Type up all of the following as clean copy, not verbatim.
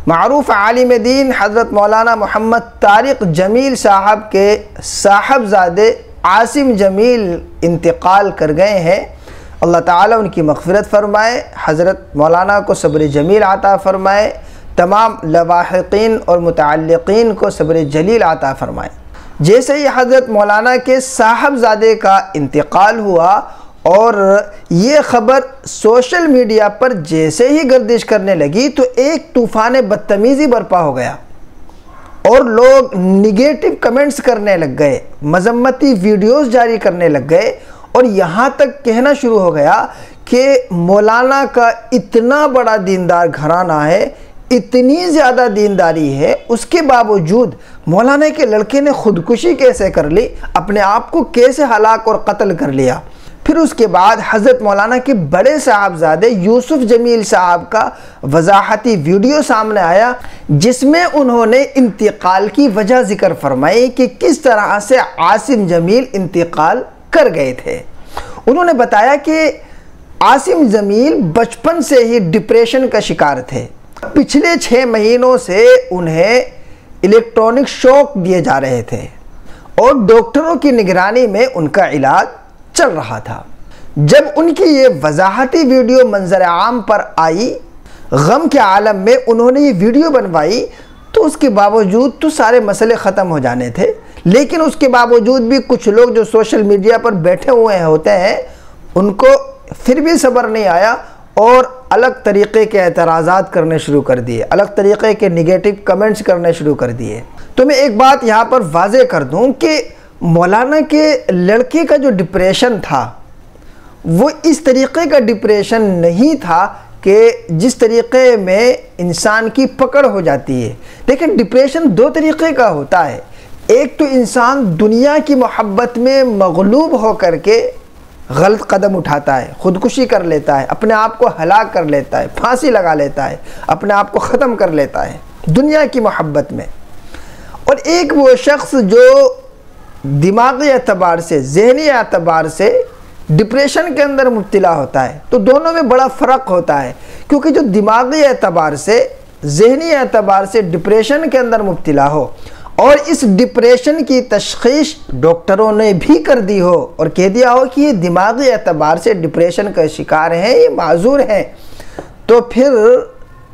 मारूफ आलिम दीन हज़रत मौलाना मोहम्मद तारिक जमील साहब के साहबजादे आसिम जमील इंतकाल कर गए हैं। अल्लाह ताला उनकी मग़फ़िरत फ़रमाए, हज़रत मौलाना को सब्र जमील अता फ़रमाए, तमाम लवाहिक़ीन और मुतअल्लिक़ीन को सब्र जलील अता फ़रमाए। जैसे ही हज़रत मौलाना के साहबजादे का इंतकाल हुआ और ये ख़बर सोशल मीडिया पर जैसे ही गर्दिश करने लगी तो एक तूफ़ान बदतमीज़ी बर्पा हो गया और लोग निगेटिव कमेंट्स करने लग गए, मज़म्मती वीडियोस जारी करने लग गए और यहाँ तक कहना शुरू हो गया कि मौलाना का इतना बड़ा दीनदार घराना है, इतनी ज़्यादा दीनदारी है, उसके बावजूद मौलाना के लड़के ने ख़ुदकुशी कैसे कर ली, अपने आप को कैसे हलाक और कत्ल कर लिया। फिर उसके बाद हज़रत मौलाना के बड़े साहबजादे यूसुफ जमील साहब का वजाहती वीडियो सामने आया जिसमें उन्होंने इंतकाल की वजह ज़िक्र फरमाई कि किस तरह से आसिम जमील इंतकाल कर गए थे। उन्होंने बताया कि आसिम जमील बचपन से ही डिप्रेशन का शिकार थे। पिछले 6 महीनों से उन्हें इलेक्ट्रॉनिक शॉक दिए जा रहे थे और डॉक्टरों की निगरानी में उनका इलाज चल रहा था। जब उनकी ये वजाहती वीडियो मंजर आम पर आई, गम के आलम में उन्होंने ये वीडियो बनवाई, तो उसके बावजूद तो सारे मसले ख़त्म हो जाने थे, लेकिन उसके बावजूद भी कुछ लोग जो सोशल मीडिया पर बैठे हुए होते हैं उनको फिर भी सब्र नहीं आया और अलग तरीक़े के एतराज़ात करने शुरू कर दिए, अलग तरीक़े के निगेटिव कमेंट्स करने शुरू कर दिए। तो मैं एक बात यहाँ पर वाज़े कर दूँ कि मौलाना के लड़के का जो डिप्रेशन था वो इस तरीक़े का डिप्रेशन नहीं था कि जिस तरीक़े में इंसान की पकड़ हो जाती है। लेकिन डिप्रेशन 2 तरीक़े का होता है। एक तो इंसान दुनिया की मोहब्बत में मग़लूब हो कर के गलत कदम उठाता है, ख़ुदकुशी कर लेता है, अपने आप को हलाक कर लेता है, फांसी लगा लेता है, अपने आप को ख़त्म कर लेता है दुनिया की मोहब्बत में। और एक वो शख्स जो दिमागी एतबार से, जहनी एतबार से डिप्रेशन के अंदर मुब्तला होता है। तो दोनों में बड़ा फ़र्क होता है, क्योंकि जो दिमागी एतबार से, जहनी एतबार से डिप्रेशन के अंदर मुब्तला हो और इस डिप्रेशन की तशख़ीस डॉक्टरों ने भी कर दी हो और कह दिया हो कि ये दिमागी एतबार से डिप्रेशन का शिकार हैं, ये माजूर हैं, तो फिर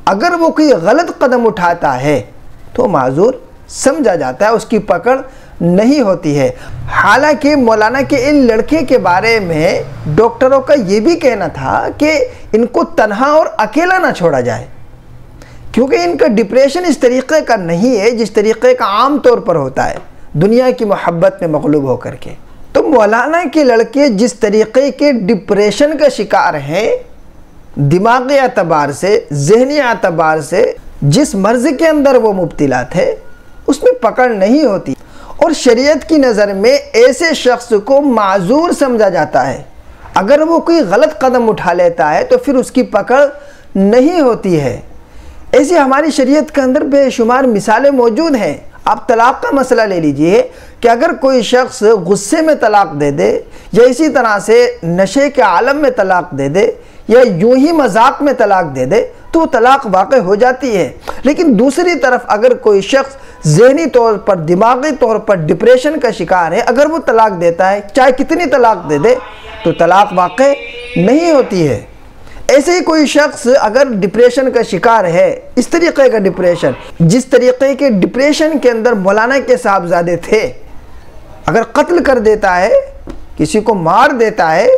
अगर वो कोई गलत कदम उठाता है तो माजूर समझा जाता है, उसकी पकड़ नहीं होती है। हालांकि मौलाना के इन लड़के के बारे में डॉक्टरों का ये भी कहना था कि इनको तन्हा और अकेला ना छोड़ा जाए, क्योंकि इनका डिप्रेशन इस तरीक़े का नहीं है जिस तरीक़े का आम तौर पर होता है दुनिया की मोहब्बत में मग़लूब होकर के। तो मौलाना के लड़के जिस तरीक़े के डिप्रेशन का शिकार हैं, दिमागी एतबार से, जहनी एतबार से जिस मर्ज़ के अंदर वो मुब्तला थे उसमें पकड़ नहीं होती और शरीयत की नज़र में ऐसे शख्स को माजूर समझा जाता है। अगर वो कोई गलत कदम उठा लेता है तो फिर उसकी पकड़ नहीं होती है। ऐसी हमारी शरीयत के अंदर बेशुमार मिसालें मौजूद हैं। आप तलाक़ का मसला ले लीजिए कि अगर कोई शख्स गुस्से में तलाक़ दे दे या इसी तरह से नशे के आलम में तलाक़ दे दे या यूं ही मजाक में तलाक़ दे दे तो वो तलाक़ वाक़ई हो जाती है। लेकिन दूसरी तरफ अगर कोई शख्स ज़हनी तौर पर, दिमागी तौर पर डिप्रेशन का शिकार है, अगर वो तलाक़ देता है, चाहे कितनी तलाक़ दे दे, तो तलाक़ वाक़ई नहीं होती है। ऐसे ही कोई शख्स अगर डिप्रेशन का शिकार है, इस तरीक़े का डिप्रेशन, जिस तरीक़े के डिप्रेशन के अंदर मौलाना के साहबजादे थे, अगर कत्ल कर देता है, किसी को मार देता है,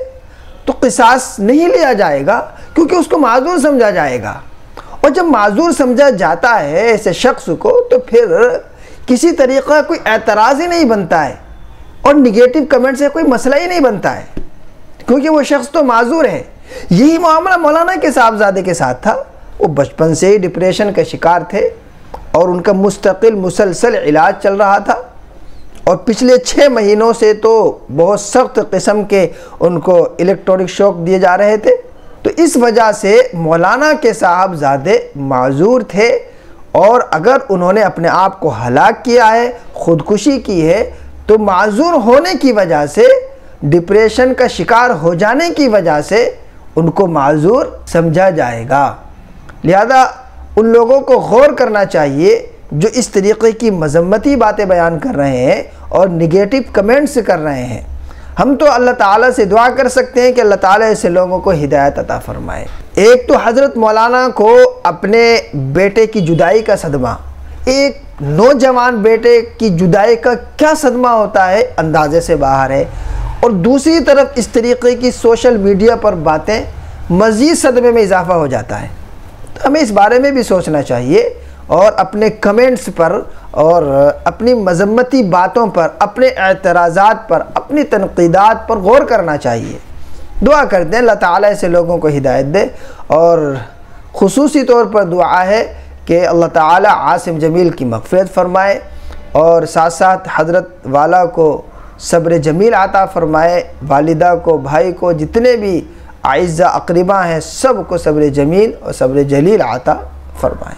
तो क़िसास नहीं लिया जाएगा क्योंकि उसको माजूर समझा जाएगा। और जब माजूर समझा जाता है ऐसे शख्स को तो फिर किसी तरीक़ा कोई एतराज़ ही नहीं बनता है और निगेटिव कमेंट से कोई मसला ही नहीं बनता है, क्योंकि वो शख्स तो माजूर है। यही मामला मौलाना के साहबजादे के साथ था। वो बचपन से ही डिप्रेशन का शिकार थे और उनका मुस्तकिल मुसलसल इलाज चल रहा था और पिछले 6 महीनों से तो बहुत सख्त किस्म के उनको इलेक्ट्रॉनिक शॉक दिए जा रहे थे। तो इस वजह से मौलाना के साहबजादे माजूर थे और अगर उन्होंने अपने आप को हलाक किया है, ख़ुदकुशी की है, तो माजूर होने की वजह से, डिप्रेशन का शिकार हो जाने की वजह से उनको माजूर समझा जाएगा। लिहाजा उन लोगों को गौर करना चाहिए जो इस तरीक़े की मज़म्मती बातें बयान कर रहे हैं और निगेटिव कमेंट्स कर रहे हैं। हम तो अल्लाह ताला से दुआ कर सकते हैं कि अल्लाह ताला ऐसे लोगों को हिदायत अता फ़रमाए। एक तो हज़रत मौलाना को अपने बेटे की जुदाई का सदमा, एक नौजवान बेटे की जुदाई का क्या सदमा होता है अंदाजे से बाहर है, और दूसरी तरफ इस तरीक़े की सोशल मीडिया पर बातें मज़ीद सदमे में इजाफ़ा हो जाता है। तो हमें इस बारे में भी सोचना चाहिए और अपने कमेंट्स पर और अपनी मज़म्मती बातों पर, अपने एतराज़ात पर, अपनी तनक़ीदात पर गौर करना चाहिए। दुआ करते हैं अल्लाह ताला ऐसे लोगों को हिदायत दे, और ख़ुसूसी तौर पर दुआ है कि अल्लाह ताला आसिम जमील की मग़फ़िरत फ़रमाए और साथ साथ हज़रत वाला को सब्र जमील अता फ़रमाए, वालिदा को, भाई को, जितने भी आइज़ा अक़रीबा हैं सब को सब्र जमील और सब्र जलील अता फ़रमाए।